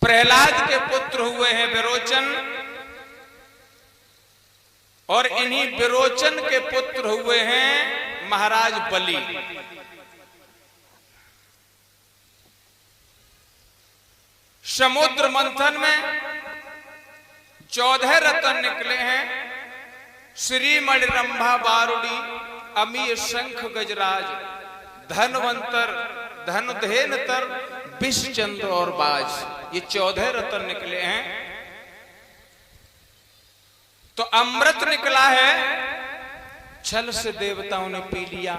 प्रहलाद के पुत्र हुए हैं विरोचन, और इन्हीं विरोचन के पुत्र हुए हैं महाराज बलि। समुद्र मंथन में 14 रत्न निकले हैं। श्री मणिरंभा बारुड़ी, अमीय शंख गजराज, धनवंतर, धनुधेनतर, विषचंद्र और बाज, ये 14 रत्न निकले हैं। तो अमृत निकला है, छल से देवताओं ने पी लिया।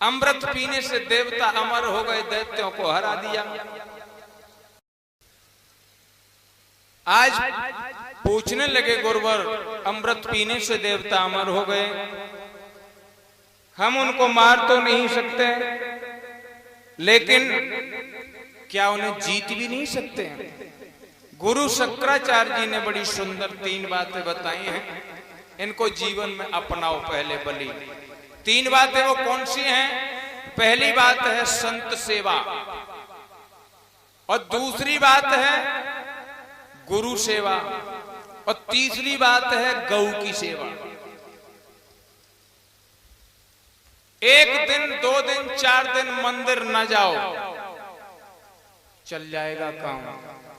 अमृत पीने से देवता अमर हो गए, दैत्यों को हरा दिया। आज पूछने लगे गुरुवर, अमृत पीने से देवता अमर हो गए, हम उनको मार तो नहीं सकते, लेकिन क्या उन्हें जीत भी नहीं सकते हैं? गुरु शंकराचार्य जी ने बड़ी सुंदर 3 बातें बताई हैं, इनको जीवन में अपनाओ पहले बलि। 3 बातें वो कौन सी हैं? पहली बात है संत सेवा, और दूसरी बात है गुरु सेवा, और तीसरी बात है गौ की सेवा। 1 दिन 2 दिन 4 दिन मंदिर न जाओ, चल जाएगा काम,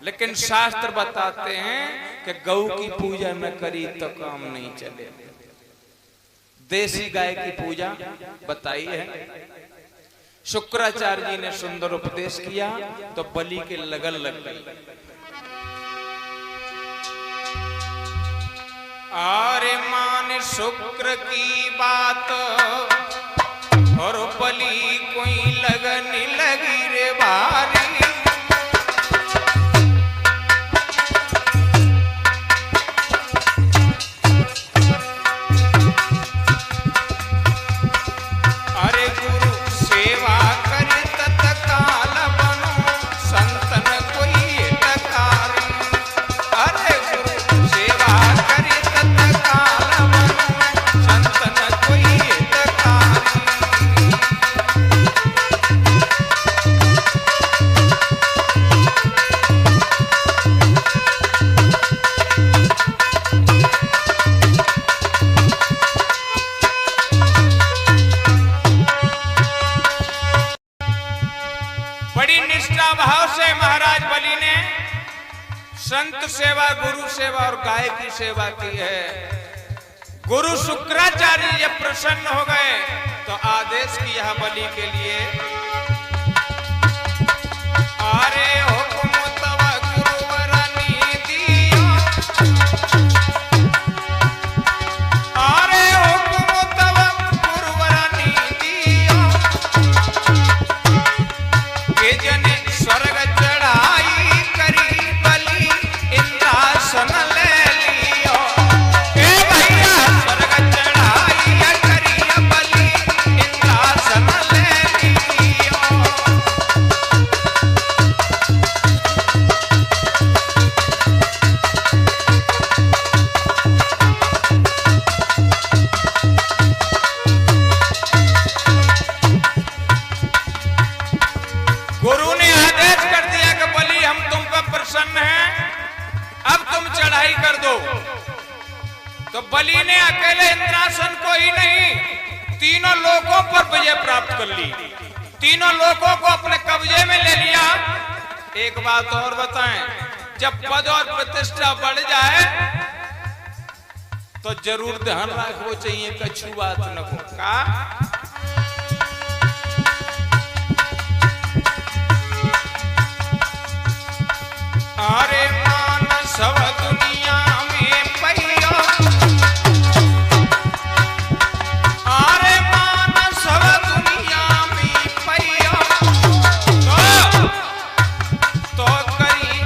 लेकिन शास्त्र बताते हैं कि गौ की पूजा न करी तो काम नहीं चले। देसी गाय की पूजा बताई है। शुक्राचार्य जी ने सुंदर उपदेश किया तो बलि के लगन लग गई। अरे मान शुक्र की बात और बलि कोई लगन लगी रे भारी। संत सेवा, गुरु सेवा और गाय की सेवा की है। गुरु शुक्राचार्य जब प्रसन्न हो गए तो आदेश किया बलि के लिए, अरे हुक्म तब गुरुवर ने दिया, अरे हुक्म तब गुरुवर ने दिया, के जने स्वर्ग चढ़ाई करी इंद्रासन ले लियो। ए भैया स्वर्ग चढ़ाई करिया बलि, इंद्रासन ले लियो। गुरु ने आदेश कर दिया कि बलि हम तुम पर प्रसन्न हैं, अब तुम चढ़ाई कर दो। तो बलि ने अकेले इंद्रासन को ही नहीं, तीनों लोकों पर विजय प्राप्त कर ली, तीनों लोकों को अपने कब्जे में ले लिया। एक बात और बताएं, जब पद और प्रतिष्ठा बढ़ जाए तो जरूर ध्यान रखना चाहिए कछु बात न हो का। अरे मान सब दुनिया में पहिया, अरे मान सब दुनिया में पहिया, तो करी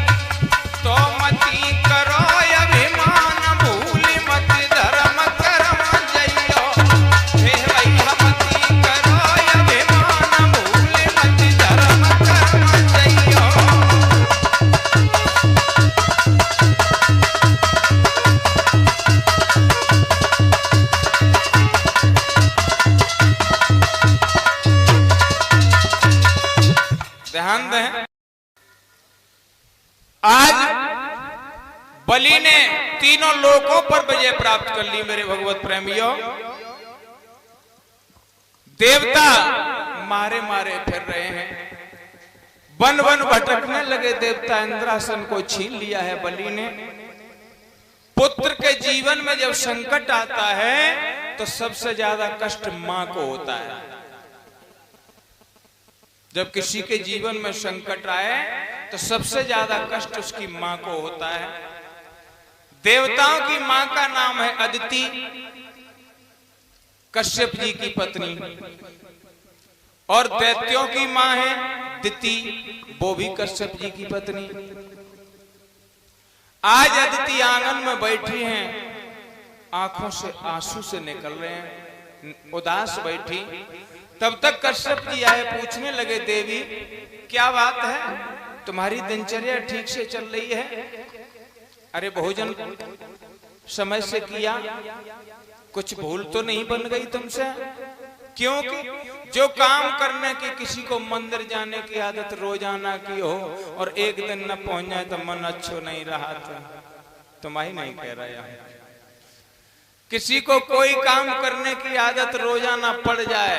तो मती करो अभिमान, भूल मत धर्म कर्म जइयो। हे भैया मती करो अभिमान, भूल मत धर्म कर्म जइयो। ध्यान दें, आज बलि ने तीनों लोकों पर विजय प्राप्त कर ली। मेरे भगवत प्रेमियों, देवता मारे मारे फिर रहे हैं, वन वन भटकने लगे। देवता इंद्रासन को छीन लिया है बलि ने। पुत्र के जीवन में जब संकट आता है तो सबसे ज्यादा कष्ट मां को होता है। जब किसी के जीवन में संकट आए तो सबसे ज्यादा कष्ट उसकी मां को होता है। देवताओं की मां का नाम है अदिति, कश्यप जी की पत्नी, और दैत्यों की मां है दिति, वो भी कश्यप जी की पत्नी। आज अदिति आंगन में बैठी हैं, आंखों से आंसू से निकल रहे हैं, उदास बैठी। तब तक कश्यप जी आए, पूछने लगे, देवी क्या बात है, तुम्हारी दिनचर्या ठीक से चल रही है? अरे भोजन समय से किया, कुछ भूल तो नहीं बन गई तुमसे? क्योंकि जो काम करने की किसी को मंदिर जाने की आदत रोजाना की हो और एक दिन न पहुंच जाए तो मन अच्छो नहीं रहा था। तुम्हारी नहीं कह रहा है। किसी को कोई काम करने की आदत रोजाना पड़ जाए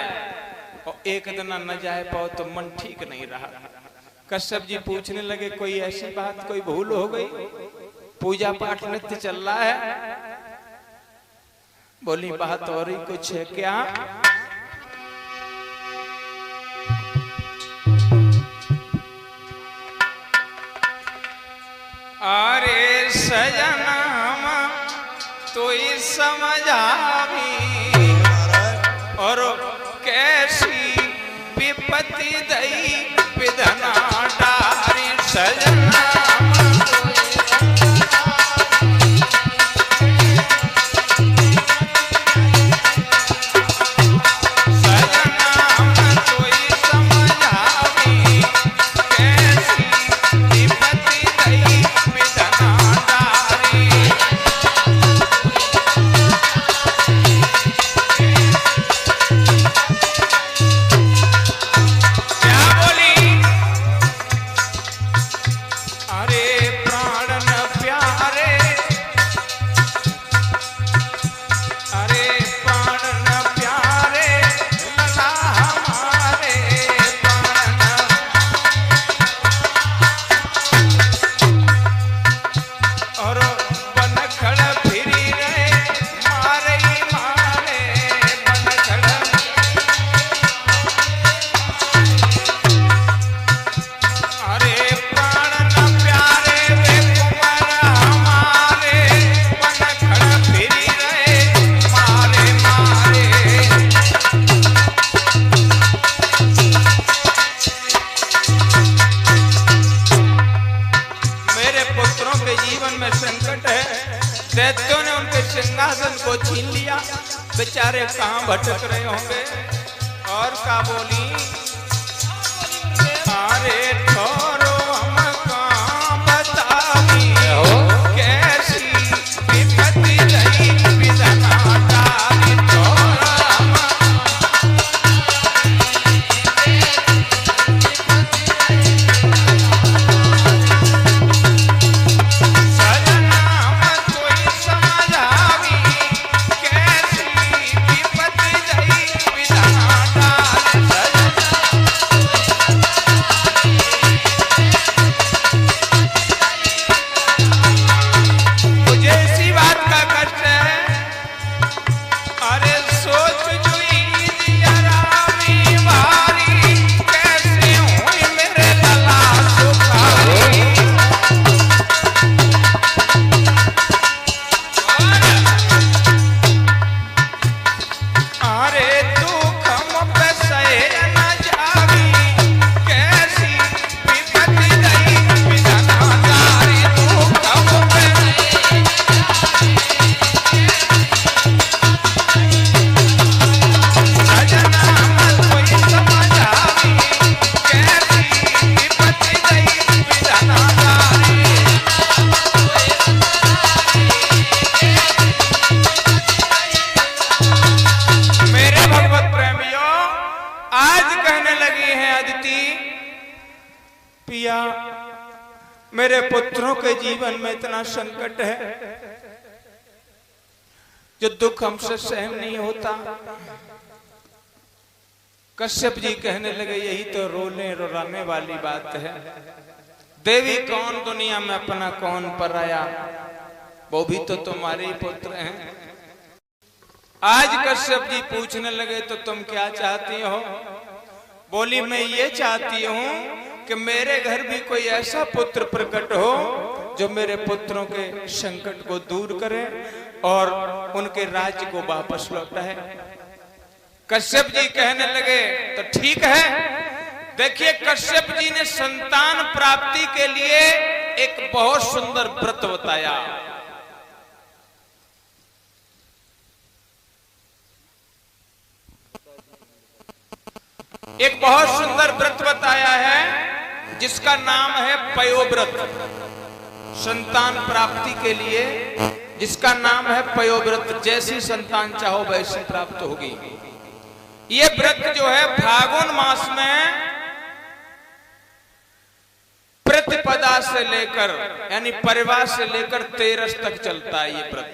और एक दिन न जाए पाओ तो मन ठीक नहीं रहा। कश्यप जी पूछने लगे, कोई ऐसी बात, कोई भूल हो गई? पूजा पाठ नित्य चल रहा है? बोली, बात और ही कुछ है क्या? अरे सजनामा तो समझावी और कैसी विपत्ति दई विधना डारी। सजना दैत्यों ने उनके सिंहासन को छीन लिया। बेचारे कहां भटक रहे होंगे। और का बोली, अरे ठोरो हम कहां बतावी, कैसी विपत्ति दई विधना डारी। मेरे पुत्रों के जीवन में इतना संकट है जो दुख हमसे सहन नहीं होता। कश्यप जी कहने लगे यही तो रोने रुलाने वाली बात है। देवी कौन दुनिया में अपना कौन पराया, वो भी तो तुम्हारे ही पुत्र हैं। आज कश्यप जी पूछने लगे तो तुम क्या चाहती हो? बोली मैं ये चाहती हूं कि मेरे घर भी कोई ऐसा पुत्र प्रकट हो जो मेरे पुत्रों के संकट को दूर करे और उनके राज्य को वापस लौटाए। कश्यप जी कहने लगे तो ठीक है। देखिए कश्यप जी ने संतान प्राप्ति के लिए एक बहुत सुंदर व्रत बताया। एक बहुत सुंदर व्रत बताया है जिसका नाम है पयोव्रत। संतान प्राप्ति के लिए जिसका नाम है पयोव्रत। जैसी संतान चाहो वैसी प्राप्त होगी। ये व्रत जो है फागुन मास में प्रतिपदा से लेकर यानी परिवार से लेकर तेरस तक चलता है ये व्रत।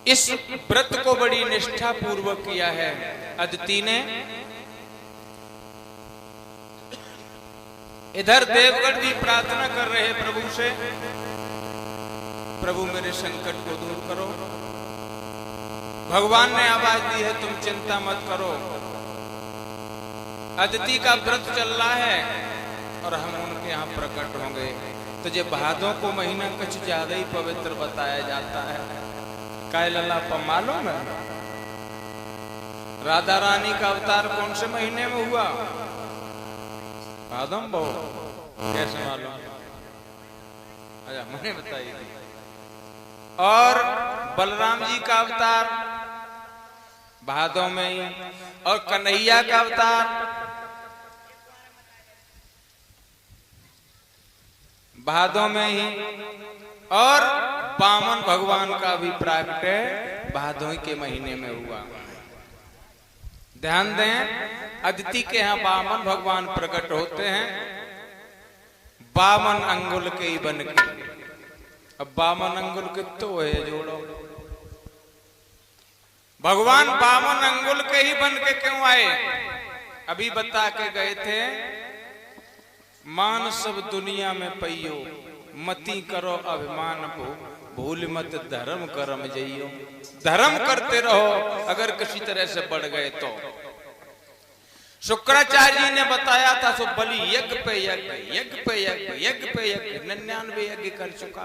इस व्रत को बड़ी निष्ठा पूर्वक किया है अदिति ने। इधर देवगढ़ भी प्रार्थना कर रहे हैं प्रभु से, प्रभु मेरे संकट को दूर करो। भगवान ने आवाज दी है तुम चिंता मत करो। अदिति का व्रत चल रहा है और हम उनके यहाँ प्रकट होंगे। तो ये भादों को महीना कुछ ज्यादा ही पवित्र बताया जाता है। कायलला पर मालूम है राधा रानी का अवतार कौन से महीने में हुआ? भादों बहु कैसे मालूम? अच्छा मैंने बताइए। और बलराम जी का अवतार भादों में ही, और कन्हैया का अवतार भादों में ही, और वामन भगवान का भी प्राकट्य भादों के महीने में हुआ। ध्यान दें अदिति के यहाँ वामन भगवान प्रकट होते हैं 52 अंगुल के ही बन के। अब 52 अंगुल कितो है जोड़ो। भगवान 52 अंगुल के ही बन के क्यों आए? अभी बता के गए थे मान सब दुनिया में पैयो मती करो अभिमान को भूल मत धर्म कर्म जइयो। धर्म करते रहो अगर किसी तरह से बढ़ गए तो। शुक्राचार्य जी ने बताया था सो बलि यज्ञ पे यज्ञ, यज्ञ पे यज्ञ, यज्ञ पे यज्ञ, 99 यज्ञ कर चुका।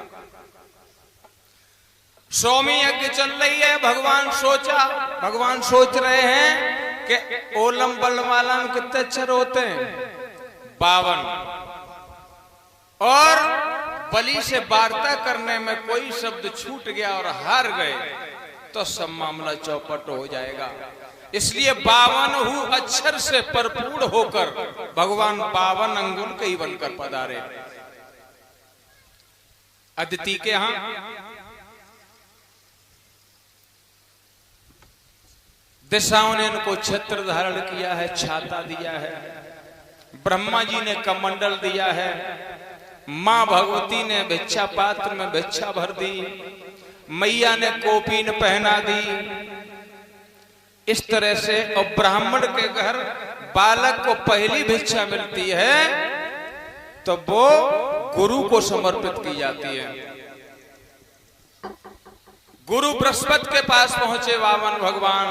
100वीं यज्ञ चल रही है। भगवान सोच रहे हैं कि ओलम बलवाला में कितने अक्षर होते हैं? 52। और बलि से वार्ता करने में कोई शब्द छूट गया और हार गए तो सब मामला चौपट हो जाएगा। इसलिए 52 अक्षर से भरपूर होकर भगवान 52 अंगुल के ही बनकर पधारे अदिति के यहां। दिशाओं ने इनको छत्र धारण किया है, छाता दिया है। ब्रह्मा जी ने कमंडल दिया है। मां भगवती ने भिक्षा पात्र में भिक्षा भर दी। मैया ने कोपीन पहना दी। इस तरह से और ब्राह्मण के घर बालक को पहली भिक्षा मिलती है तो वो गुरु को समर्पित की जाती है। गुरु बृहस्पति के पास पहुंचे वामन भगवान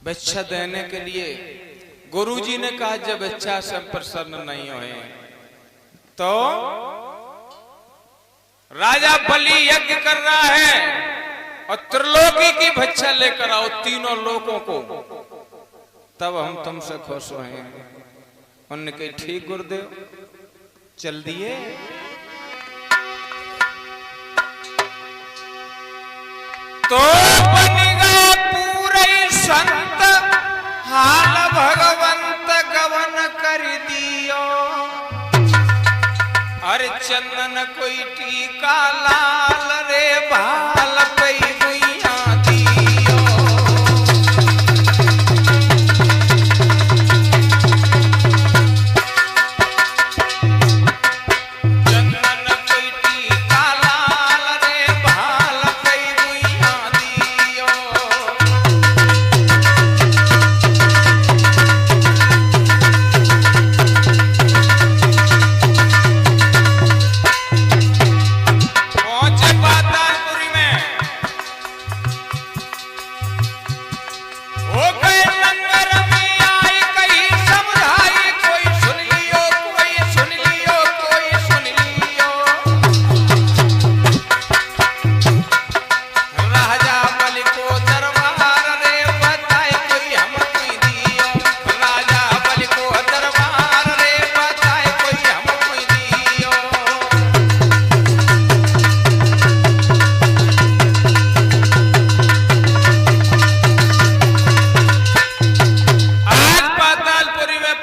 भिक्षा देने के लिए। गुरुजी ने कहा जब भिक्षा से प्रसन्न नहीं हुए तो राजा बलि यज्ञ कर रहा है और त्रिलोकी की भिक्षा लेकर आओ, तीनों लोगों को, तब हम तुमसे खुश होंगे। उन्होंने कही ठीक गुरुदेव चल दिए। तो बनेगा पूरे संत हाल भगवंत गवन कर दियो। अरे चंदन कोई टीका लाल रे बाल पे गुइया दियो।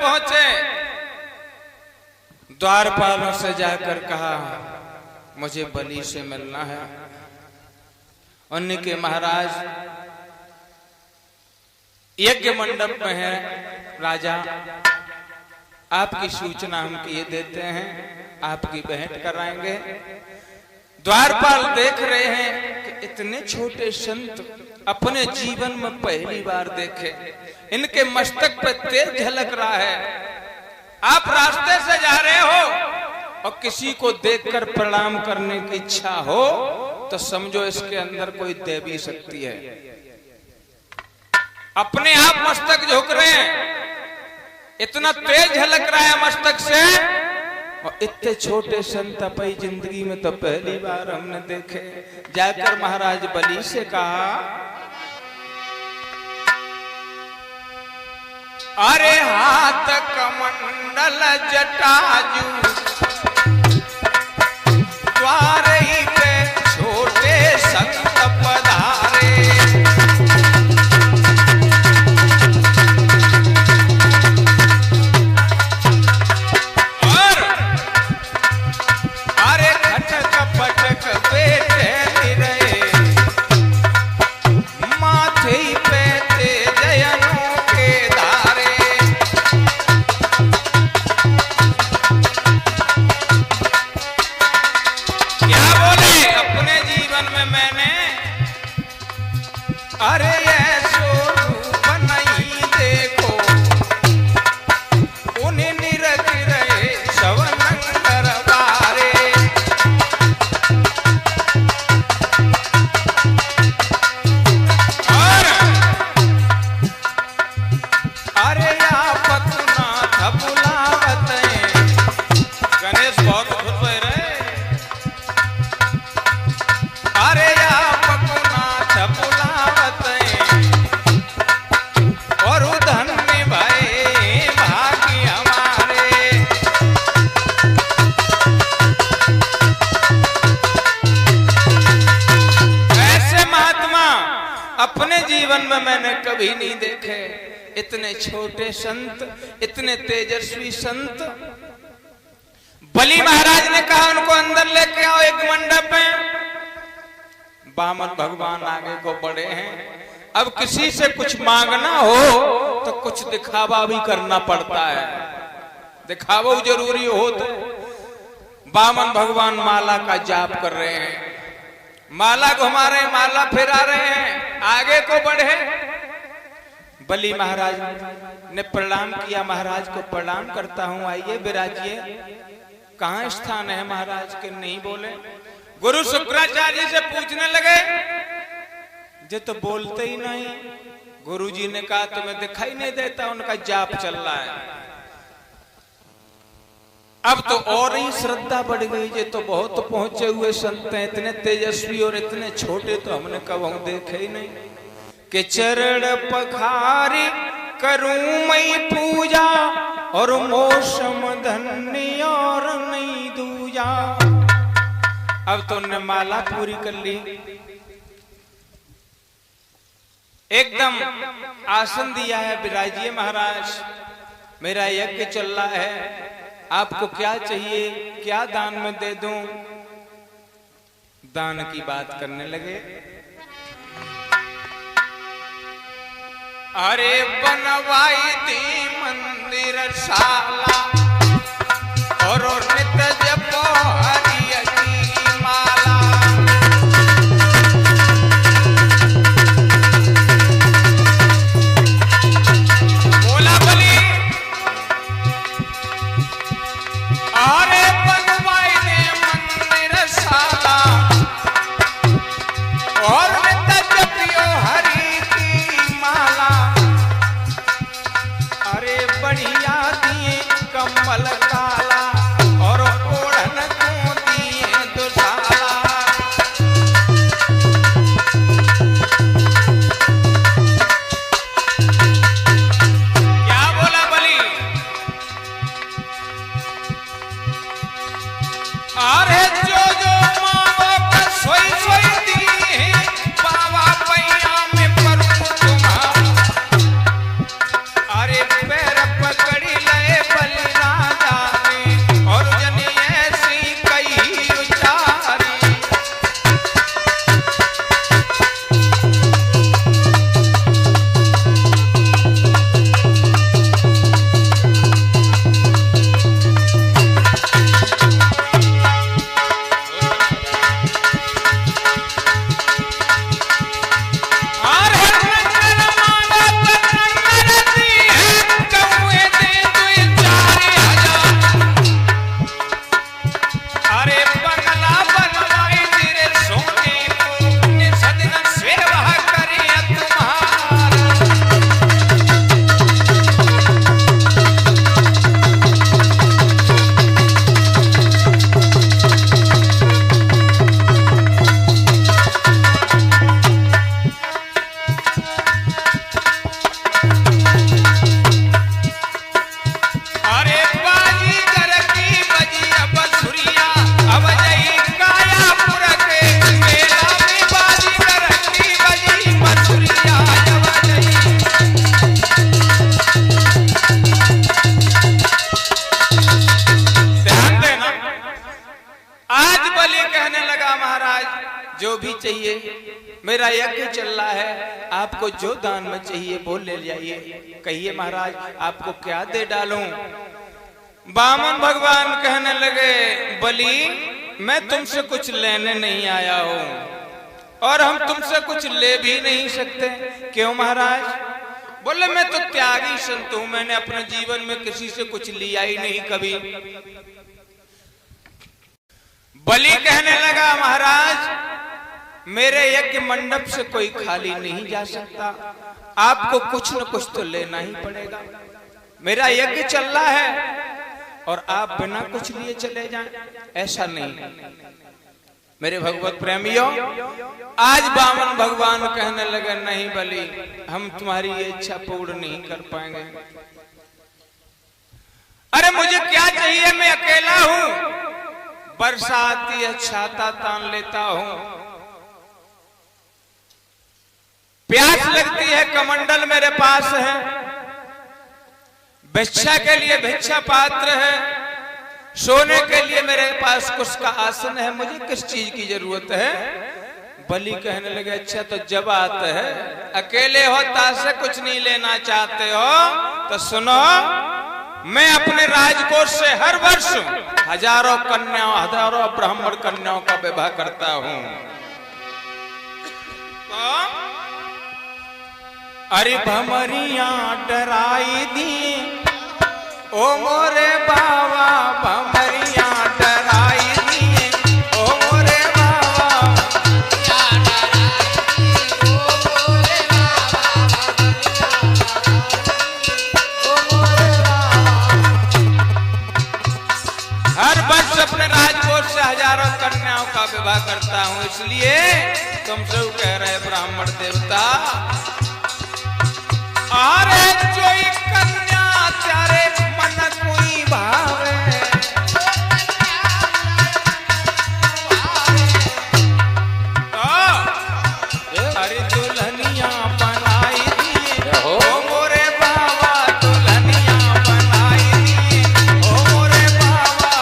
पहुंचे, द्वारपालों से जाकर कहा मुझे बलि से मिलना है। उनके महाराज यज्ञ मंडप में है, राजा आपकी सूचना हम किए देते हैं, आपकी भेंट कराएंगे। द्वारपाल देख रहे हैं कि इतने छोटे संत अपने जीवन में पहली बार देखे, इनके मस्तक पे तेज झलक रहा है। आप रास्ते से जा रहे हो और किसी को देखकर प्रणाम करने की इच्छा हो तो समझो इसके अंदर कोई देवी शक्ति है। अपने आप मस्तक झुक रहे हैं, इतना तेज झलक रहा है मस्तक से, और इतने छोटे संत अपनी जिंदगी में तो पहली बार हमने देखे। जाकर महाराज बलि से कहा अरे हाथ कमंडल जटाजू द्वारे पे छोटे संत पधारे। और अरे खटक पटक बेटे रहे, माथे पे तेजयनों के धारे। क्या बोले अपने जीवन में मैंने अरे ऐसो रूप नहीं देखो, उन्हें निरख रहे सवनंदर बारे। और अरे आपत नाथ बुलावत हैं, गणेश बहुत खुश हुए रहे। अरे आपत नाथ बुलावत हैं, और धन्य भये भाग्य हमारे। ऐसे महात्मा अपने जीवन में मैंने कभी नहीं देखे। इतने छोटे संत, इतने तेजस्वी संत। बलि महाराज ने कहा उनको अंदर लेके आओ एक मंडप में। वामन भगवान आगे को बढ़े हैं। अब किसी से कुछ मांगना हो तो कुछ दिखावा भी करना पड़ता है, दिखावा जरूरी हो तो। वामन भगवान माला का जाप कर रहे हैं, माला घुमा रहे हैं, माला फिरा रहे हैं, आगे को बढ़े। बलि महाराज ने प्रणाम किया, महाराज को प्रणाम करता हूं, आइए विराजिए। कहां स्थान है महाराज के? नहीं बोले। गुरु शुक्राचार्य से पूछने लगे, जे तो बोलते ही नहीं। गुरुजी ने कहा तुम्हें दिखाई नहीं देता, उनका जाप चल रहा है। अब तो और ही श्रद्धा बढ़ गई, जे तो बहुत पहुंचे हुए संत हैं, इतने तेजस्वी और इतने छोटे तो हमने कभी देखे ही नहीं। के चरण पखारी करूं मैं पूजा, और मौसम धन्य और नहीं दूजा। अब तो उन्होंने माला पूरी कर ली, एकदम आसन दिया है, विराजिए महाराज, मेरा यज्ञ चल रहा है, आपको क्या चाहिए, क्या दान में दे दूं? दान की बात करने लगे। अरे बनवाई थी मंदिर शाला, और नित्य जपो हरि की माला। बोला बलि, अरे बनवाई थी मंदिर शाला, और नित्य जपियो हरि की माला। अरे बढ़िया दिए कमल काला, और ओढ़न को दिए दुशाला। क्या बोला बलि? अरे जो जो मांगो कर सोई सोई दिए, बाबा पैया में परूं तुम्हारा। अरे पैर पकड़ी ले चाहिए, मेरा यज्ञ चल रहा है, आपको जो दान में चाहिए वो ले जाइए। कहिए महाराज आपको क्या दे डालूं? बामन भगवान कहने लगे, बलि मैं तुमसे कुछ लेने नहीं आया हूं और हम तुमसे कुछ ले भी नहीं सकते। क्यों महाराज? बोले मैं तो त्यागी संत हूं, मैंने अपने जीवन में किसी से कुछ लिया ही नहीं कभी। बलि कहने लगा, महाराज मेरे यज्ञ मंडप से कोई खाली नहीं जा सकता, आपको कुछ न कुछ तो लेना ही पड़ेगा। मेरा यज्ञ चल रहा है और आप बिना कुछ लिए चले जाएं, ऐसा नहीं। मेरे भगवत प्रेमियों, आज बामन भगवान कहने लगे, नहीं बलि हम तुम्हारी ये इच्छा पूर्ण नहीं कर पाएंगे। अरे मुझे क्या चाहिए, मैं अकेला हूं, वर्षा आती है छाता तान लेता हूं, प्यास लगती है कमंडल मेरे पास है, भिक्षा के लिए भिक्षा पात्र है, सोने के लिए मेरे पास कुछ का आसन है, मुझे किस चीज की जरूरत है? बलि कहने लगे, अच्छा तो जब आते है अकेले हो ताश से कुछ नहीं लेना चाहते हो तो सुनो, मैं अपने राजकोष से हर वर्ष हजारों कन्याओं, हजारों ब्राह्मण कन्याओं का विवाह करता हूं। तो अरे भमरिया डराई दी ओ मोरे बाबा, भमरिया डराई दी ओ मोरे बाबा, हर वर्ष अपने राजकोष से हजारों कन्याओं का विवाह करता हूं, इसलिए तुमसे कह रहे ब्राह्मण देवता, अरे जो कन्या चारे मन कोई भावे, अरे दुल्हनिया बनाई दिए ओ मोरे बाबा, दुल्हनिया बनाई दिए ओ मोरे बाबा,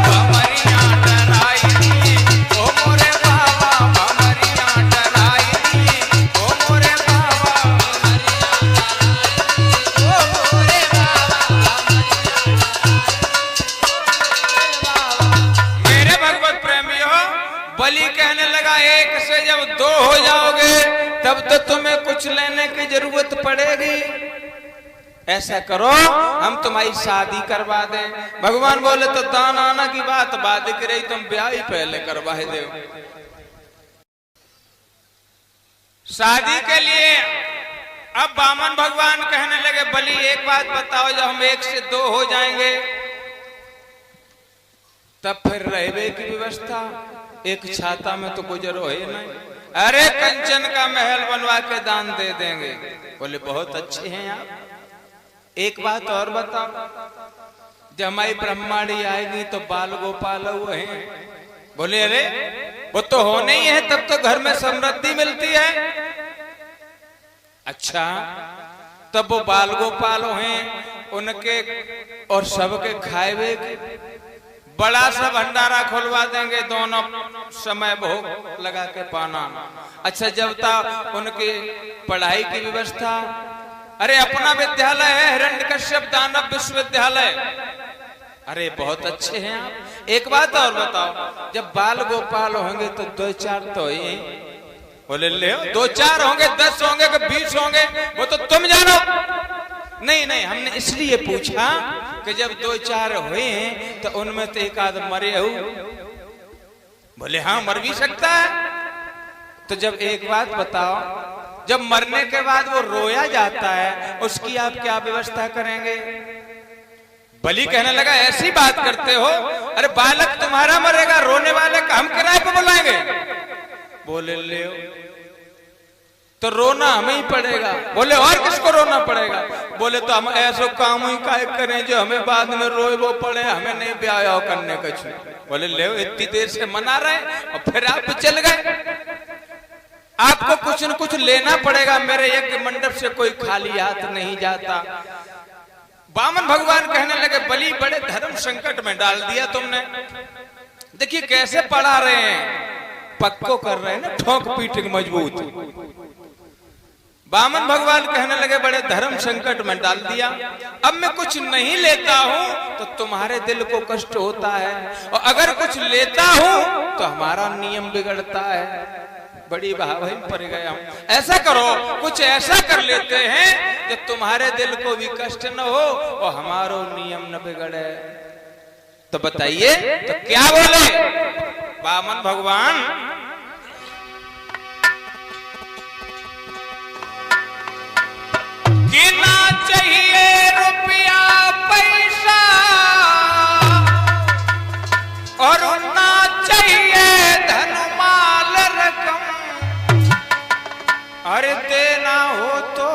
भमरिया डराई दिए ओ मोरे बाबा, भमरिया डराई दिए ओ मोरे बाबा, मेरे भगवत प्रेमियों, बलि कहने लगा, एक से जब दो हो जाओगे तब तो तुम्हें कुछ लेने की जरूरत पड़ेगी, ऐसा करो हम तुम्हारी शादी करवा दें। भगवान बोले तो दान आना की बात बाद की रही, तुम ब्याह ही पहले करवा दो। शादी के लिए अब बामन भगवान कहने लगे, बलि एक बात बताओ, जब हम एक से दो हो जाएंगे तब फिर रहने की व्यवस्था, एक छाता में तो गुजर हो ही नहीं। अरे कंचन का महल बनवा के दान दे देंगे। बोले बहुत अच्छे हैं आप, एक बात और बताओ, जब हमारी ब्रह्मांडी आएगी तो बाल गोपाल हुए हैं। बोले अरे वो तो होने ही है, तब तो घर में समृद्धि मिलती है। अच्छा तब वो बाल गोपाल हैं, उनके और सबके खाए बड़ा सा भंडारा खुलवा देंगे, दोनों समय भोग लगा के पाना। अच्छा जब तक उनकी पढ़ाई की व्यवस्था, अरे अपना विद्यालय है हिरण्यकश्यप दानव विश्वविद्यालय, अरे बहुत अच्छे हैं आप। एक बात और बताओ, जब बाल गोपाल होंगे तो दो चार तो ही, बोले ले दो चार होंगे, 10 होंगे कि 20 होंगे, वो तो तुम जानो। नहीं नहीं, हमने इसलिए पूछा कि जब 2-4 हुए हैं तो उनमें तो एक आध मरे हो। बोले हाँ मर भी सकता है। तो जब एक बात बताओ, जब मरने के बाद वो रोया जाता है, उसकी आप क्या व्यवस्था करेंगे? बलि कहने लगा ऐसी बात करते हो, अरे बालक तुम्हारा मरेगा, रोने वाले का हम किराए पे बुलाएंगे। बोले ले तो रोना हमें ही पड़ेगा। बोले और किसको रोना पड़ेगा? बोले तो हम ऐसा काम ही काहे करें जो हमें बाद में रोए वो पड़े, हमें नहीं ब्याह करने का छू। बोले ले इतनी देर से मना रहे और फिर आप चल गए। आपको कुछ न कुछ लेना पड़ेगा, मेरे यज्ञ मंडप से कोई खाली हाथ नहीं जाता। वामन भगवान कहने लगे बलि बड़े धर्म संकट में डाल दिया तुमने। देखिए कैसे पढ़ा रहे हैं, पक्को कर रहे हैं ना, ठोक पीट मजबूत। वामन भगवान कहने लगे बड़े धर्म संकट में डाल दिया, अब मैं कुछ नहीं लेता हूं तो तुम्हारे दिल को कष्ट होता है, और अगर कुछ लेता हूं तो हमारा नियम बिगड़ता है। बड़ी बहावही पड़ गया हूं। ऐसा करो, कुछ ऐसा कर लेते हैं कि तुम्हारे दिल को भी कष्ट न हो और हमारो नियम न बिगड़े। तो बताइए तो क्या बोले वामन भगवान? कि ना चाहिए रुपया पैसा और ना चाहिए धन माल रकम, अरे देना हो तो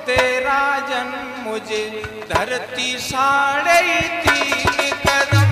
दे राजन मुझे धरती 3.5 कदम।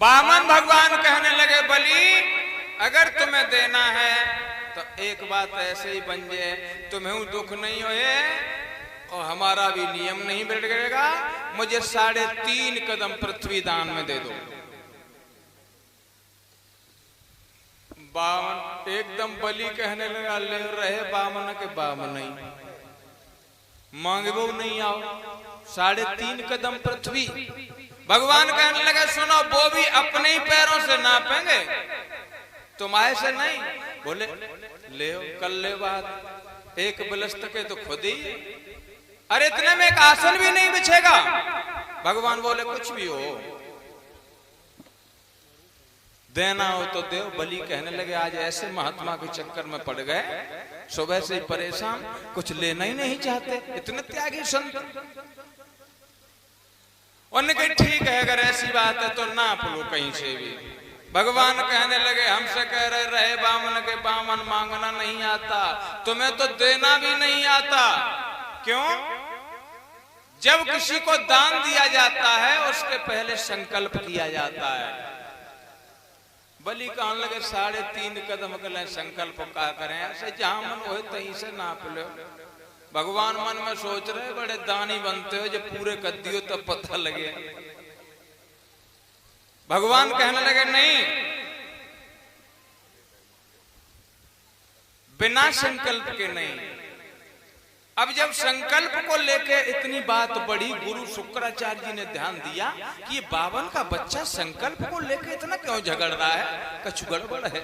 वामन भगवान कहने लगे बलि अगर तुम्हें देना है तो एक बात ऐसे ही बन जाए, तुम्हें दुख नहीं होए और हमारा भी नियम नहीं बिगड़ेगा, मुझे 3.5 कदम पृथ्वी दान में दे दो। वामन एकदम बलि कहने लगा ले रहे वामन के वामन नहीं मांगबो नहीं आओ 3.5 कदम पृथ्वी। भगवान कहने लगे सुनो वो भी अपने ही पैरों से नापेंगे, तुम्हारे से नहीं। बोले ले कल ले बात एक बलस्त के तो खुद ही, अरे इतने में एक आसन भी नहीं बिछेगा। भगवान बोले कुछ भी हो देना हो तो दे। बलि कहने लगे आज ऐसे महात्मा के चक्कर में पड़ गए, सुबह से ही परेशान, कुछ लेना ही नहीं चाहते, इतने त्यागी संत। उन्होंने कहा ठीक है अगर ऐसी बात है तो नाप लो कहीं से भी। भगवान कहने लगे हमसे कह रहे बामन के बामन मांगना नहीं आता, तुम्हें तो देना भी नहीं आता। क्यों? जब किसी को दान दिया जाता है उसके पहले संकल्प किया जाता है। बलि कहने लगे 3.5 कदम के लिए संकल्प क्या करें, ऐसे जहां मन हो तहीं से नाप लो। भगवान मन में सोच रहे बड़े दानी बनते हो, जब पूरे कर दियो तब पता लगे। भगवान कहने लगे नहीं, बिना संकल्प के नहीं। अब जब संकल्प को लेके इतनी बात बढ़ी, गुरु शुक्राचार्य जी ने ध्यान दिया कि ये बावन का बच्चा संकल्प को लेके इतना क्यों झगड़ रहा है, कुछ गड़बड़ है।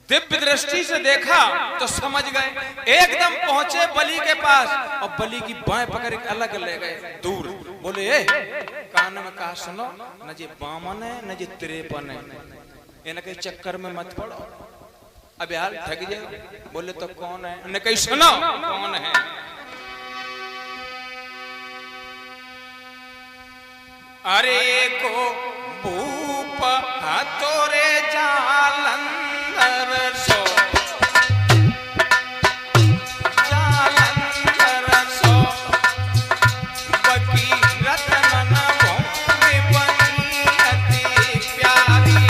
दिव्य दृष्टि से देखा तो समझ गए, एकदम पहुंचे बलि के पास और बलि की बाएं पकड़ के अलग ले गए दूर। बोले कान में कहा सुनो, न जे बामन है न जे 53 है, इनके चक्कर में मत पड़ो, अब यार ठग जाए। बोले तो कौन है? उन्हें कही सुनो कौन है। अरे को भूप हाथोरे जालंधर सो, जालंधर सो बकी रतन भूमि बनी अति प्यारी।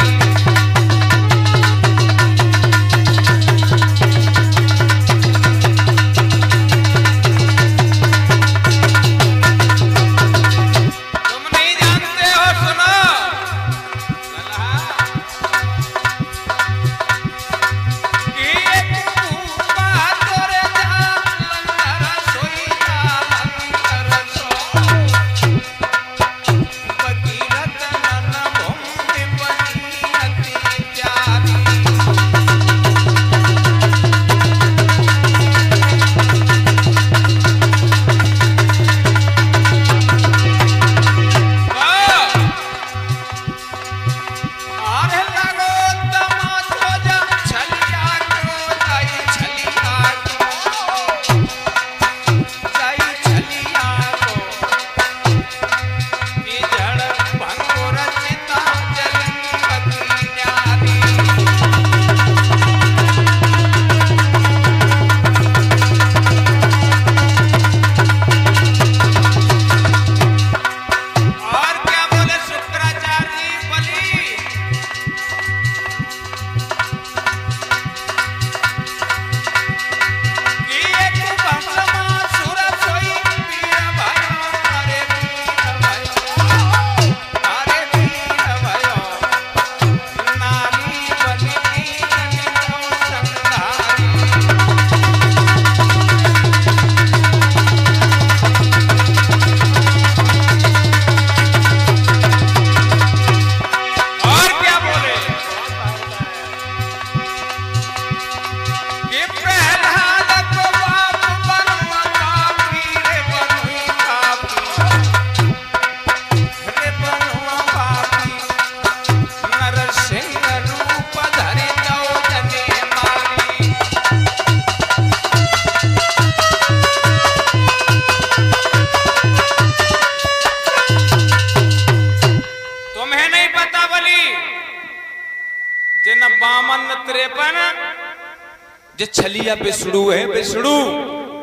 जे छलिया बिसड़ू है बिसड़ू,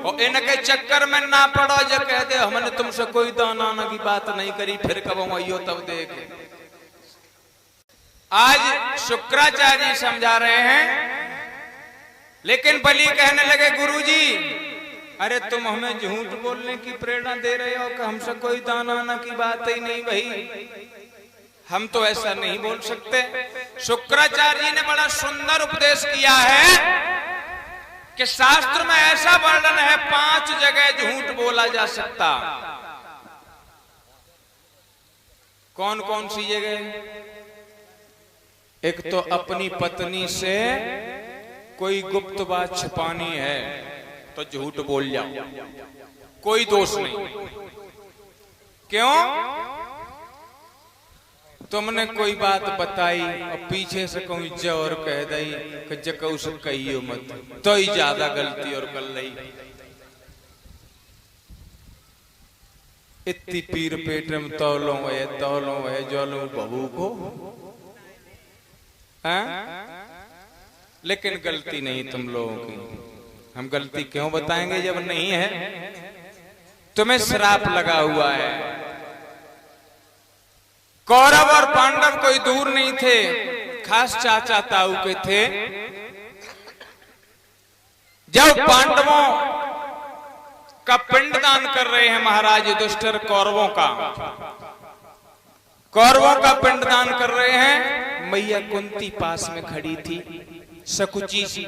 और इनके चक्कर में ना पड़ो जो कह दे हमने तुमसे कोई दाना आना की बात नहीं करी, फिर कब आइयो तब देख। आज शुक्राचार्य जी समझा रहे हैं, लेकिन बलि कहने लगे गुरुजी अरे तुम हमें झूठ बोलने की प्रेरणा दे रहे हो कि हमसे कोई दाना आना की बात ही नहीं भाई, हम तो ऐसा नहीं बोल सकते। शुक्राचार्य जी ने बड़ा सुंदर उपदेश किया है कि शास्त्र में ऐसा वर्णन है 5 जगह झूठ बोला जा सकता। कौन कौन सी जगह? एक तो अपनी पत्नी से कोई गुप्त बात छिपानी है तो झूठ बोल जाओ, कोई दोष नहीं। क्यों? तुमने कोई बात बताई और पीछे से कोई और कह दई कि जको से कहियो मत, तो ही ज्यादा गलती और कर ली। इतनी पीर पेट में तौलों है जोलों बहू को, लेकिन गलती नहीं तुम लोगों की। हम गलती क्यों बताएंगे जब नहीं है? तुम्हें श्राप लगा हुआ है। कौरव और पांडव कोई दूर नहीं थे, खास चाचा ताऊ के थे। जब पांडवों का पिंडदान कर रहे हैं महाराज युधिष्ठिर, कौरवों का पिंडदान कर रहे हैं, मैया कुंती पास में खड़ी थी, सकुची सी,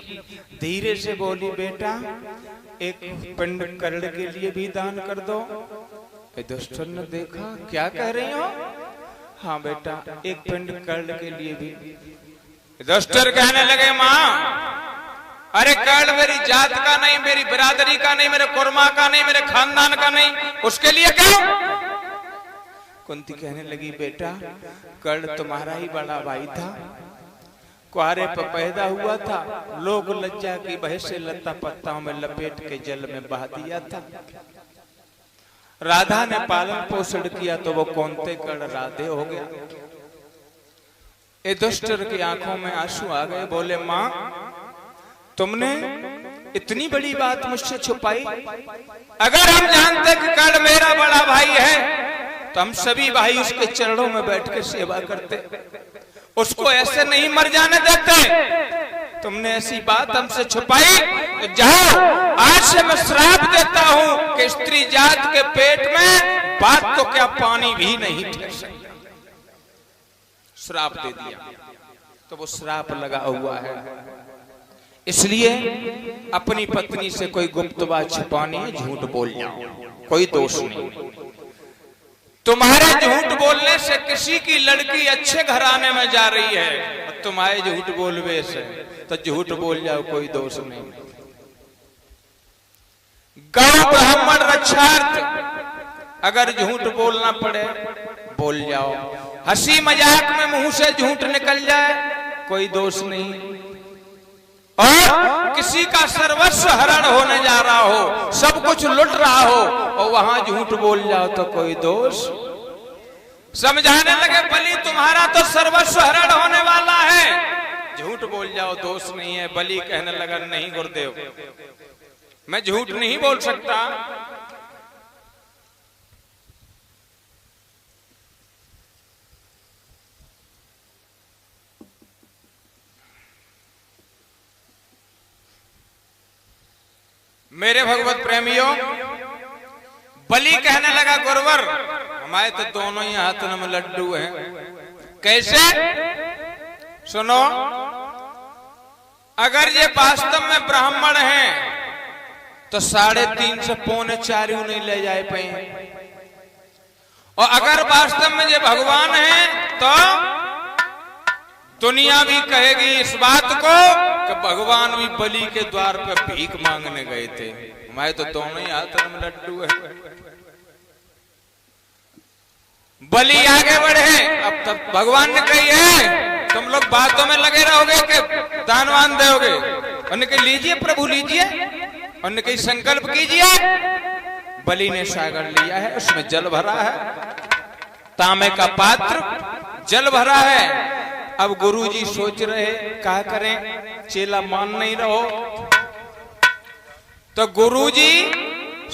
धीरे से बोली बेटा एक पिंड कर्ण के लिए भी दान कर दो। युधिष्ठिर ने देखा क्या कह रही हो? हाँ बेटा एक पिंड कर्ण के लिए भी। युधिष्ठिर कहने लगे माँ अरे कर्ण मेरी जात का नहीं, मेरी बिरादरी का नहीं, मेरे कुर्मा का नहीं, मेरे खानदान का नहीं, उसके लिए क्यों? कुंती कहने लगी बेटा कर्ण तुम्हारा ही बड़ा भाई था, कुआरे पर पैदा हुआ था, लोग लज्जा की बह से लता पत्ताओं में लपेट के जल में बहा दिया था। राधा ने पालन पोषण किया तो वो कौनते कर्ण राधे हो गया। युधिष्ठिर की आंखों में आंसू आ गए, बोले माँ तुमने इतनी बड़ी बात मुझसे छुपाई। अगर हम जानते कि कर्ण मेरा बड़ा भाई है तो हम सभी भाई उसके चरणों में बैठ के सेवा करते, उसको ऐसे नहीं मर जाने देते। तुमने ऐसी बात हमसे छुपाई तो जाओ, आज से मैं श्राप देता हूं कि स्त्री जात के पेट में बात तो क्या पानी भी नहीं ठहर सकता। श्राप दे दिया तो वो श्राप लगा हुआ है। इसलिए अपनी पत्नी से कोई गुप्त बात छिपानी है, झूठ बोल जाओ, कोई दोष नहीं। तुम्हारे झूठ बोलने से किसी की लड़की अच्छे घराने में जा रही है और तुम्हारे झूठ बोलवे से तो झूठ बोल जाओ, कोई दोष नहीं। गौ ब्राह्मण रक्षार्थ, अगर झूठ बोलना पड़े बोल जाओ। हंसी मजाक में मुंह से झूठ निकल जाए कोई दोष नहीं। और किसी का सर्वस्व हरण होने जा रहा हो, सब कुछ लुट रहा हो और वहां झूठ बोल जाओ तो कोई दोष। समझाने लगे बलि तुम्हारा तो सर्वस्व हरण होने वाला है, झूठ बोल जाओ दोष नहीं है। बलि कहने लगा नहीं गुरुदेव मैं झूठ नहीं बोल सकता। मेरे भगवत प्रेमियों, बलि कहने लगा गुरुवर हमारे तो दोनों ही हाथों में लड्डू हैं। कैसे? सुनो, अगर ये वास्तव में ब्राह्मण हैं तो 3.5 से 3.25 नहीं ले जाए पाए, और अगर वास्तव में ये भगवान हैं तो दुनिया भी कहेगी इस बात को कि भगवान भी बलि के द्वार पे भीख मांगने गए थे। हमारे तो दोनों ही हाथों में लड्डू है। बलि आगे बढ़े, अब तक भगवान ने कही है तुम लोग बातों में लगे रहोगे कि दानवान दोगे। उन्होंने कही लीजिए प्रभु लीजिए, उन्होंने कही संकल्प कीजिए। बलि ने सागर लिया है, उसमें जल भरा है, तांबे का पात्र जल भरा है। अब गुरुजी सोच रहे क्या करें, चेला मान नहीं रहो। तो गुरुजी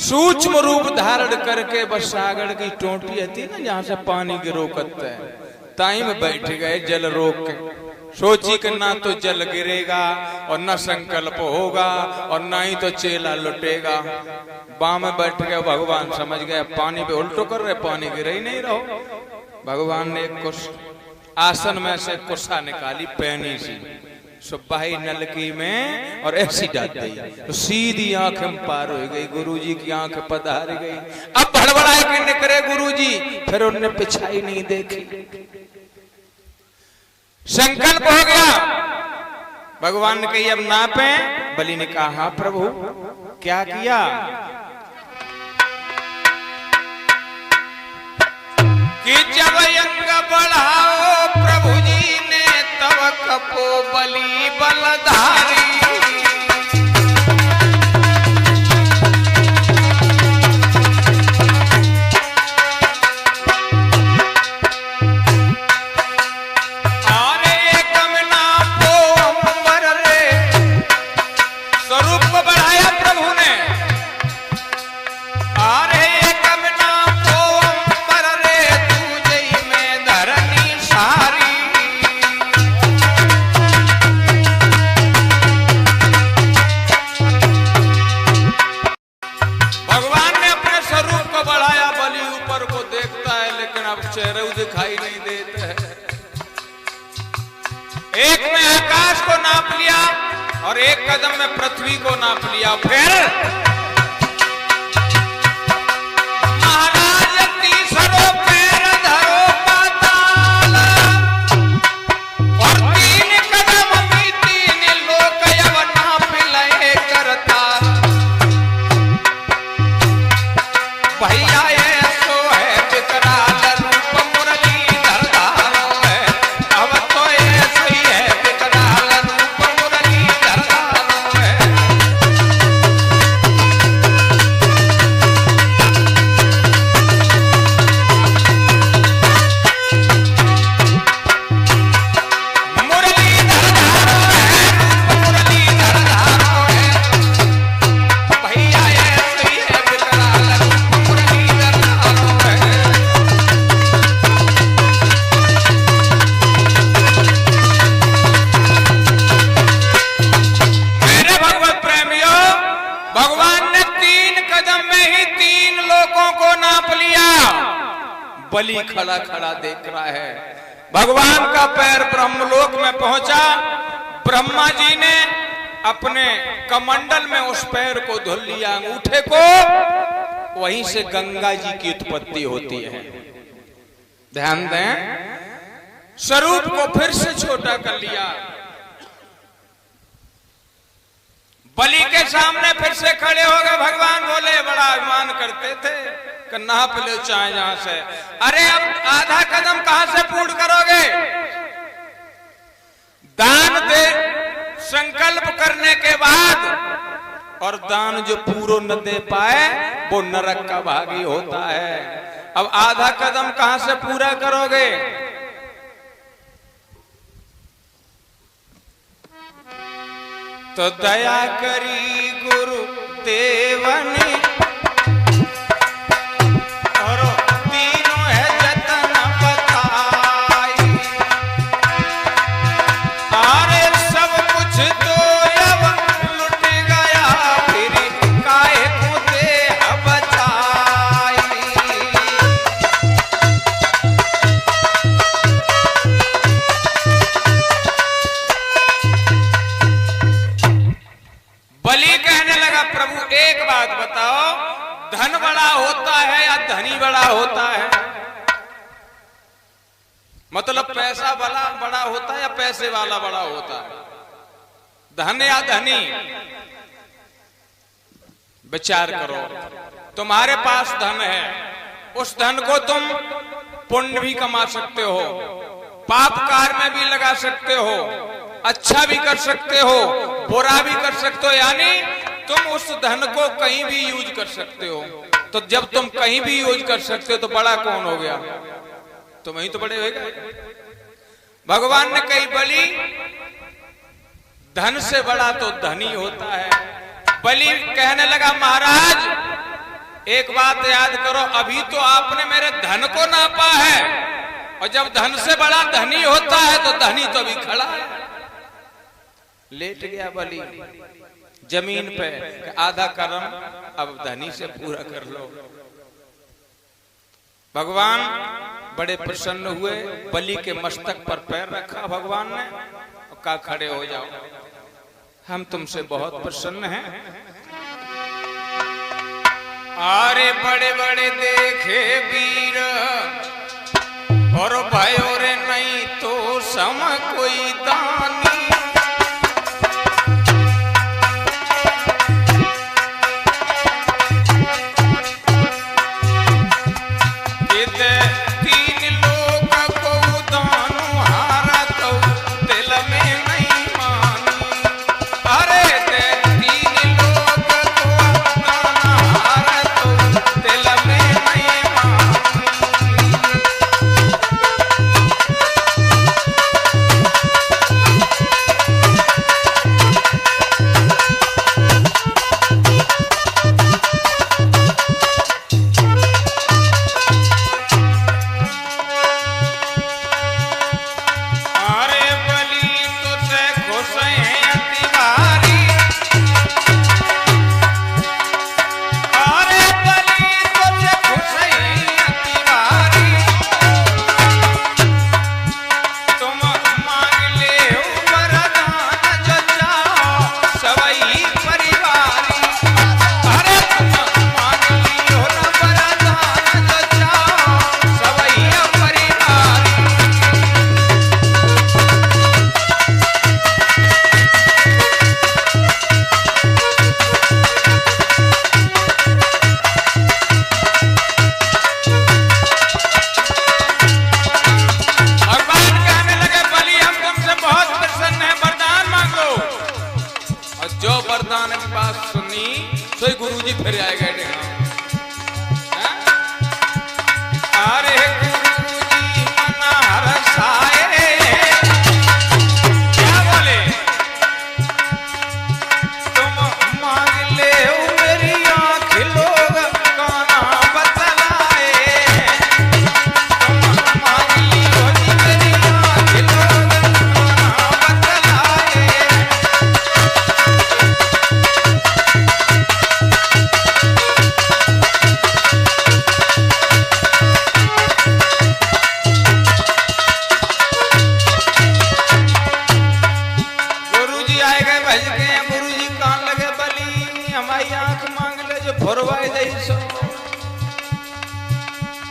सूक्ष्म रूप धारण करके बस सागर की टोटी आती ना जहां से पानी गिरो करते हैं ताई में बैठ गए जल रोक के। सोची कि ना तो जल गिरेगा और ना संकल्प होगा और ना ही तो चेला लुटेगा। बाँ में बैठ गए भगवान समझ गए पानी पे उल्टो कर रहे, पानी गिर ही नहीं रहो। भगवान ने एक कुछ आसन में से कुर्सा निकाली पैनी सी सुबाही नलकी में और ऐसी डाल दी तो सीधी आंख में पार हो गई। गुरुजी की आंख पधार गई। अब भड़बड़ाए के निकले गुरुजी, फिर उन्होंने पिछाई नहीं देखी। संकल्प हो गया। भगवान ने कही अब नापे। बलि ने कहा हाँ प्रभु। क्या किया कि जब अंग बढ़ाओ प्रभु जी ने तब कपो बलि बलधारी। दिखाई नहीं देते हैं। एक में आकाश को नाप लिया और एक कदम में पृथ्वी को नाप लिया। फिर महाराज तीसरो पैर धरो पाताल और 3 कदम में 3 लोक यव नाप लए करता। भैया ऐसो है विकराल बलि खड़ा खड़ा देख रहा है। भगवान का पैर ब्रह्मलोक में पहुंचा। ब्रह्मा जी ने अपने कमंडल में उस पैर को धुल लिया, अंगूठे को। वहीं से गंगा जी की उत्पत्ति होती है। ध्यान दें, स्वरूप को फिर से छोटा कर लिया। बलि के सामने फिर से खड़े हो गए भगवान। बोले बड़ा अभिमान करते थे कि नाप लो चाहे जहां से। अरे अब आधा कदम कहां से पूर्ण करोगे? दान दे संकल्प करने के बाद और दान जो पूरा न दे पाए वो नरक का भागी होता है। अब आधा कदम कहां से पूरा करोगे? तो दया करी गुरु देवनी और तीनों है जतन बताई। अरे सब कुछ तो अब लुट गया फिर काहे को देह बचाई। बलि कहने लगा प्रभु एक बात बताओ, धन बड़ा होता है या धनी बड़ा होता है? मतलब पैसा वाला बड़ा होता है या पैसे वाला बड़ा होता है? धन या धनी? विचार करो। तुम्हारे पास धन है, उस धन को तुम पुण्य भी कमा सकते हो, पाप कार्य में भी लगा सकते हो, अच्छा भी कर सकते हो, बुरा भी कर सकते हो। यानी तुम उस धन को कहीं भी यूज कर सकते हो। तो जब तुम कहीं भी यूज कर सकते हो तो बड़ा कौन हो गया? तुम ही तो बड़े हो गए। भगवान ने कही बलि धन से बड़ा तो धनी होता है, बलि कहने लगा महाराज एक बात याद करो, अभी तो आपने मेरे धन को नापा है, और जब धन से बड़ा धनी होता है तो धनी तो भी खड़ा है। लेट गया बलि जमीन पे, आधा कर्म अब धनी से पूरा कर लो। भगवान बड़े प्रसन्न हुए, बलि के मस्तक पर पैर रखा भगवान ने और कहा खड़े हो जाओ, हम तुमसे बहुत प्रसन्न हैं। अरे बड़े बड़े देखे वीर और भयो रे नहीं तो सम कोई दानी।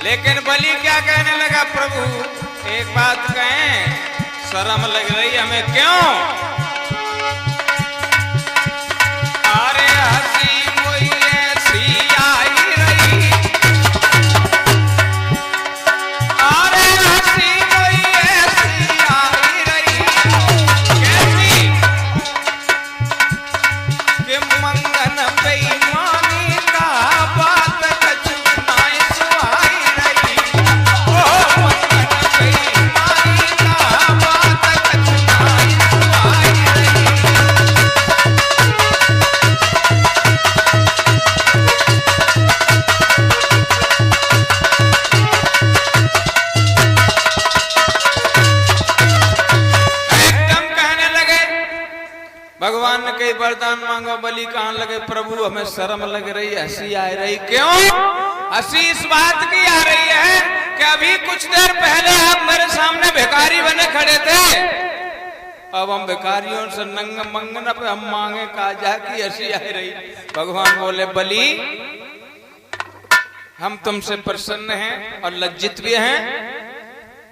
लेकिन बलि क्या कहने लगा, प्रभु एक बात कहें, शर्म लग रही हमें क्यों? अरे हंसी कोई ऐसी आई रही, अरे हंसी कोई ऐसी आई रही, कैसी कि मंगन बेईमानी का बात भगवान ने कई वरदान मांगा, बलि कहने लगे प्रभु हमें शर्म लग रही, हंसी आ रही। क्यों हंसी? इस बात की आ रही है कि अभी कुछ देर पहले आप मेरे सामने भिखारी बने खड़े थे, अब हम भिखारियों से नंग मंगन पे हम मांगे काजा की हंसी आ रही। भगवान बोले बलि हम तुमसे प्रसन्न हैं और लज्जित भी हैं,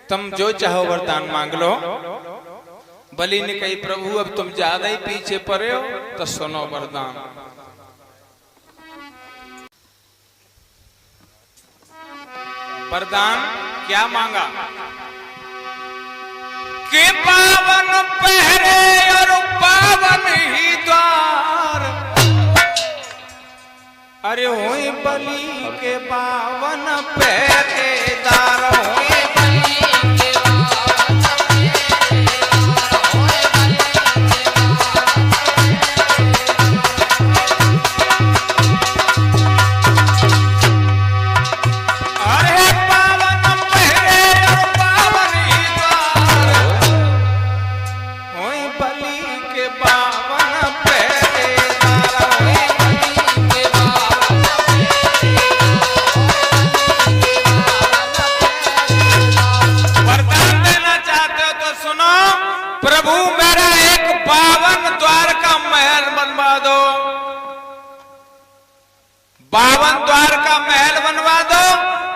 तुम जो चाहो वरदान मांग लो। बलि ने कही प्रभु अब तुम ज्यादा ही पीछे पड़े हो, तो सुनो वरदान। वरदान क्या मांगा कि पावन पहरे और पावन ही द्वार, अरे होए बलि के पावन पहरेदार, होए बलि के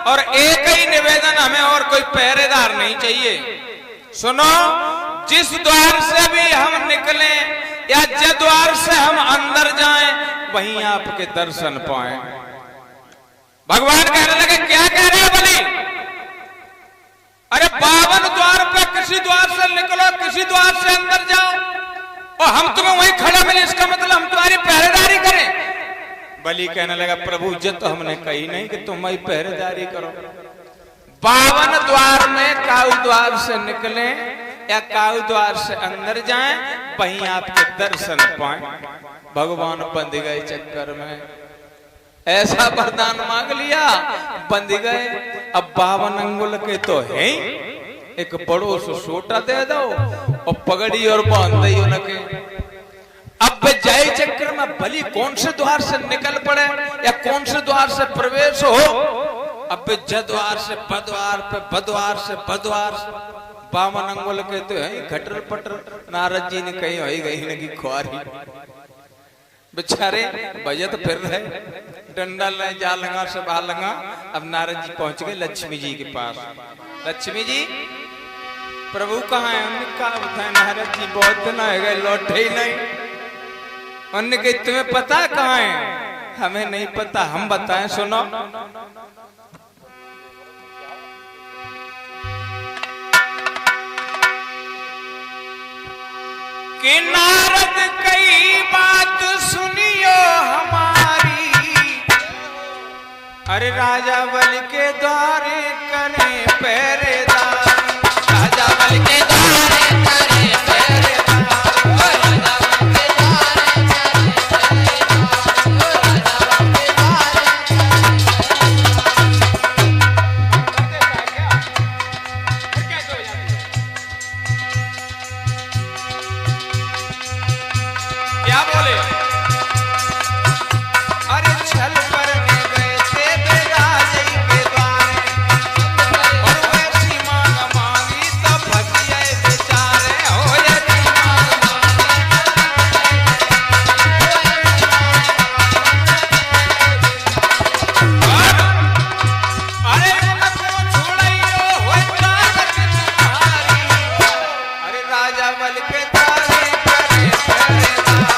और एक ही निवेदन, हमें और कोई पहरेदार नहीं चाहिए। सुनो, जिस द्वार से भी हम निकले या जिस द्वार से हम अंदर जाएं, वहीं आपके दर्शन पाएं। भगवान कहने लगे, क्या कह रहे हो बलि? अरे 52 द्वार पे किसी द्वार से निकलो, किसी द्वार से अंदर जाओ और हम तुम्हें वहीं खड़ा मिले, इसका मतलब हम तुम्हारी पहरेदारी करें? बलि कहने लगा, प्रभु जी तो हमने कही नहीं कि तुम वही पहरेदारी करो। 52 द्वार में काऊ द्वार से निकले या काऊ द्वार से अंदर जाएं, वहीं आपके दर्शन पाएं। भगवान बंध गए चक्कर में, ऐसा वरदान मांग लिया, बंध गए। अब 52 अंगुल के तो है, एक बड़ो सो सोटा दे दो और पगड़ी और बांध दई उनके। अब जय चक्र में बलि कौन से द्वार से निकल पड़े या कौन से द्वार से प्रवेश हो? अब जद्वार से बद्वार पे, बद्वार से बद्वार, 52 अंगुल के तो है, घटर पटर नारद जी ने कही हो गई न की खुआरी, बेचारे बजट फिर रहे, डंडा ले जा लगा से बाहर लगा। अब नारद जी पहुंच गए लक्ष्मी जी के पास। लक्ष्मी जी, प्रभु कहाँ है? उन्होंने कहा बताए नारद जी, बहुत दिन हो गए, लौटे ही नहीं। उन्होंने कहा, तुम्हें पता कहाँ है? हमें नहीं पता, हम बताएं, सुनो। कि नारद कई बात सुनियो हमारी, अरे राजा बलि के द्वारे करें पहरेदार, राजा बलि के द्वारे करें पहरेदार, राजा बलि के क्या बोले? अरे छल करने गए थे बेराजे के द्वारे, और वैसी मांग मांगी तब फंस गए बेचारे। हो यदि मांग अरे उनको छोड़ियो हो ताकत तुम्हारी, अरे राजा बलि के द्वारे करे पहरेदार,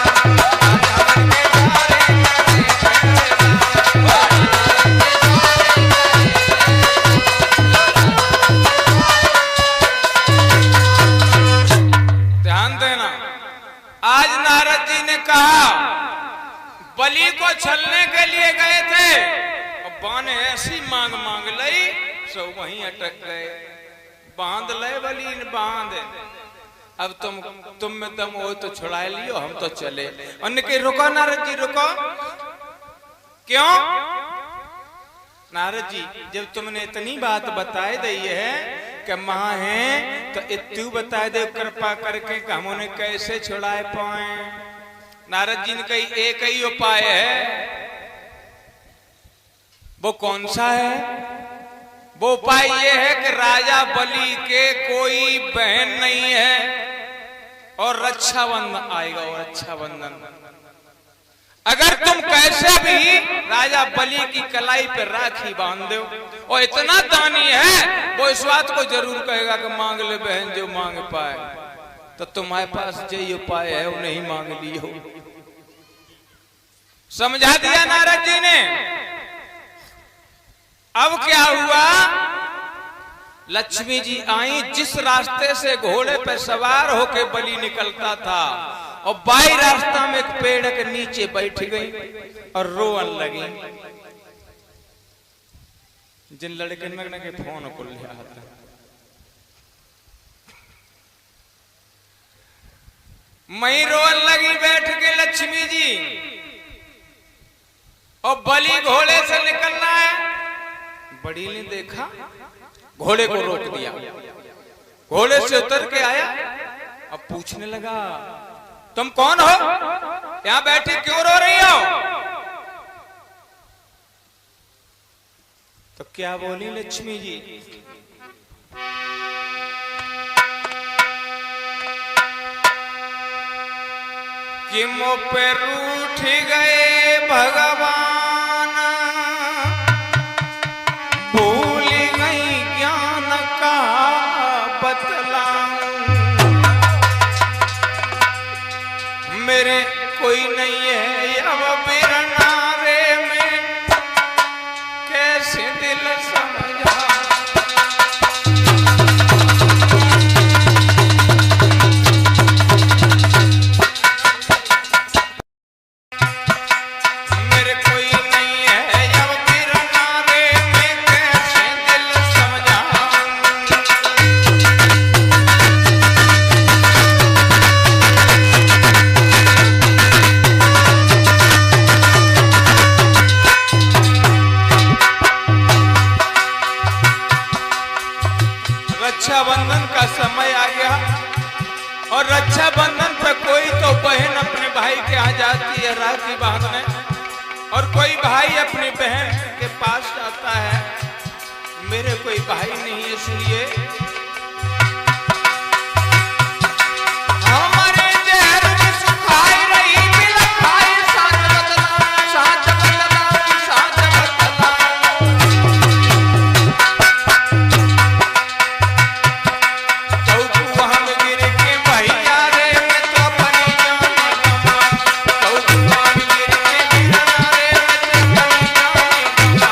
आज नारद जी ने कहा बलि को छलने के लिए गए थे और बाण ऐसी मांग मांग लई, सब वहीं अटक गए। बांध ले बलि ने, बांध। अब तुम में दम हो तो छुड़ा लियो, हम तो चले। उनके रुको नारद जी, रुको। क्यों? नारद जी, जब तुमने इतनी बात बताई दी है कि मां है, तो इतू बता दे कृपा करके कि हम उन्हें कैसे छुड़ाए पाए। नारद जी ने कही, एक ही उपाय है। वो कौन सा है? वो उपाय ये है कि राजा बलि के कोई बहन नहीं है और रक्षाबंधन आएगा, और रक्षाबंधन अगर तुम कैसे भी राजा बलि की कलाई पे राखी बांध दो, और इतना दानी है वो इस बात को जरूर कहेगा कि मांग ले बहन जो मांग पाए। तो तुम्हारे पास जो उपाय है वो नहीं मांग लियो। समझा दिया नारद जी ने। अब क्या हुआ? लक्ष्मी जी आई, जिस रास्ते से घोड़े पे सवार होके बलि निकलता था, और बाई रास्ता में एक पेड़ के नीचे बैठ गई और रोवन लगी। जिन लड़के नगन के फोन को ले आता, मई रोवन लगी बैठ के लक्ष्मी जी, और बलि घोड़े से निकलना है। बड़ी ने देखा, घोड़े को रोक दिया, घोड़े से उतर के आया। अब पूछने लगा, तुम कौन हो? यहां बैठी क्यों रो रही हो? तो क्या बोली लक्ष्मी जी? कि मुझ पे रूठ गए भगवान, रक्षाबंधन का समय आ गया और रक्षाबंधन पे कोई तो बहन अपने भाई के यहाँ जाती है राखी बांधने और कोई भाई अपनी बहन के पास जाता है। मेरे कोई भाई नहीं है, इसलिए हमारे जहर में सुखाई रही मिला खाई साथ बदला साथ बदला साथ बदला। चौक हम गिर के भैया रे मैं तो बनी जाने गमा। चौक हम गिर के भैया रे मैं तो बनी जाने गमा।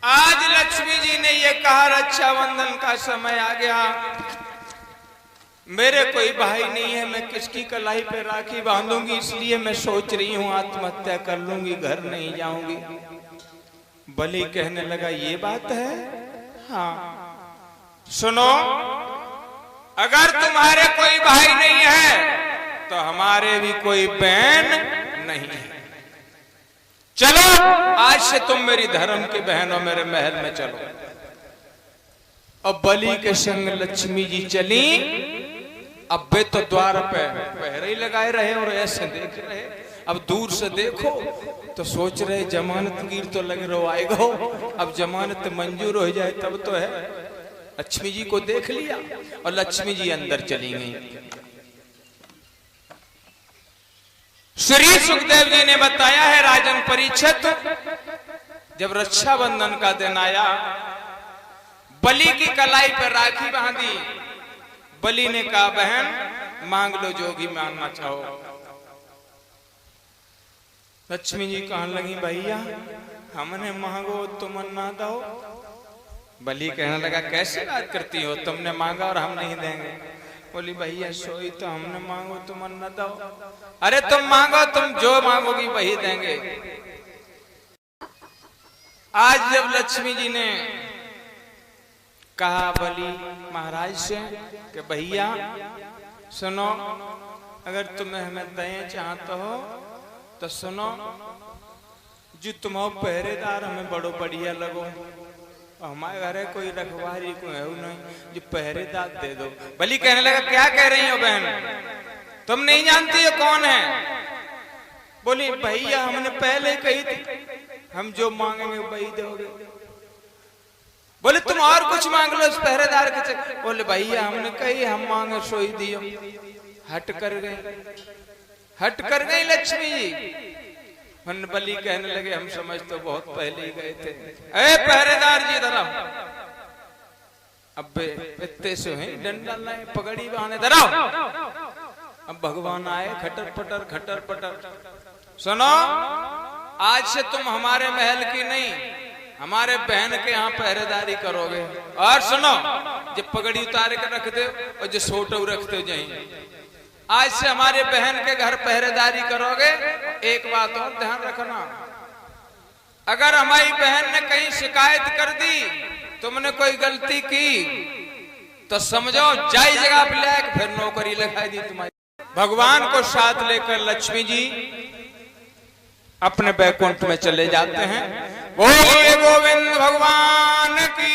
आज लक्ष्मी जी ने ये कहा रक्षाबंधन का समय आ गया, मेरे कोई भाई नहीं है, मैं किसकी कलाई पे राखी बांधूंगी, इसलिए मैं सोच रही हूं आत्महत्या कर लूंगी, घर नहीं जाऊंगी। बलि कहने लगा ये बात है, हाँ सुनो, अगर तुम्हारे कोई भाई नहीं है तो हमारे भी कोई बहन नहीं है। चलो आज से तुम मेरी धर्म की बहन हो, मेरे महल में चलो। अब बलि के संग लक्ष्मी जी चली। अब वे तो द्वार पे पहरे ही लगाए रहे और ऐसे देख रहे। अब दूर से देखो तो सोच रहे जमानत गिर तो लग रहा आएगा, अब जमानत मंजूर हो जाए तब तो है। लक्ष्मी जी को देख लिया और लक्ष्मी जी अंदर चली गई। श्री सुखदेव जी ने बताया है राजन परीक्षित, जब रक्षाबंधन का दिन आया, बलि की कलाई पर राखी बांधी। बलि ने कहा बहन मांग लो जो भी मांगना चाहो। लक्ष्मी जी कहने लगी भैया हमने मांगो तुम ना दो। बलि कहने लगा कैसे बात करती हो, तुमने मांगा और हम नहीं देंगे। बोली भैया सोई तो हमने मांगो तुम न दो। अरे तुम मांगो, तुम जो मांगोगी वही देंगे। आज जब लक्ष्मी जी ने कहा बलि महाराज से कि भैया सुनो, अगर तुम्हें हमें दें चाहते हो तो सुनो, जो तुम्हारा पहरेदार हमें बड़ो बढ़िया लगो, हमारे घरे कोई रखवारी को है नहीं, जो पहरेदार दे दो। बलि कहने लगा क्या कह रही हो बहन, तुम नहीं जानती हो कौन है। बोली भैया हमने पहले कही थी हम जो मांगेंगे वही दोगे। बोले तुम और कुछ मांग लो इस पहरेदार के चक्कर। बोले भैया हमने कही हम मांगे सोई दियो। हट कर गई लक्ष्मी जी। बलि कहने लगे हम समझ तो बहुत पहले ही गए थे। ए पहरेदार जी इधर आओ। अब इतने से हैं डंडा लाए पगड़ी बांधे इधर आओ। अब भगवान आए खटर पटर। सुनो आज से तुम हमारे महल की नहीं हमारे बहन के यहाँ पहरेदारी करोगे। और सुनो जब पगड़ी उतारे कर रख दो और जो सोटो रखते हो जाएंगे, आज से हमारे बहन के घर पहरेदारी करोगे। एक बात और ध्यान रखना, अगर हमारी बहन ने कहीं शिकायत कर दी, तुमने कोई गलती की तो समझो जाई जगह पे लायक फिर नौकरी लगाई दी तुम्हारी। भगवान को साथ लेकर लक्ष्मी जी अपने बैकुंठ में चले जाते हैं। बोले गोविंद भगवान की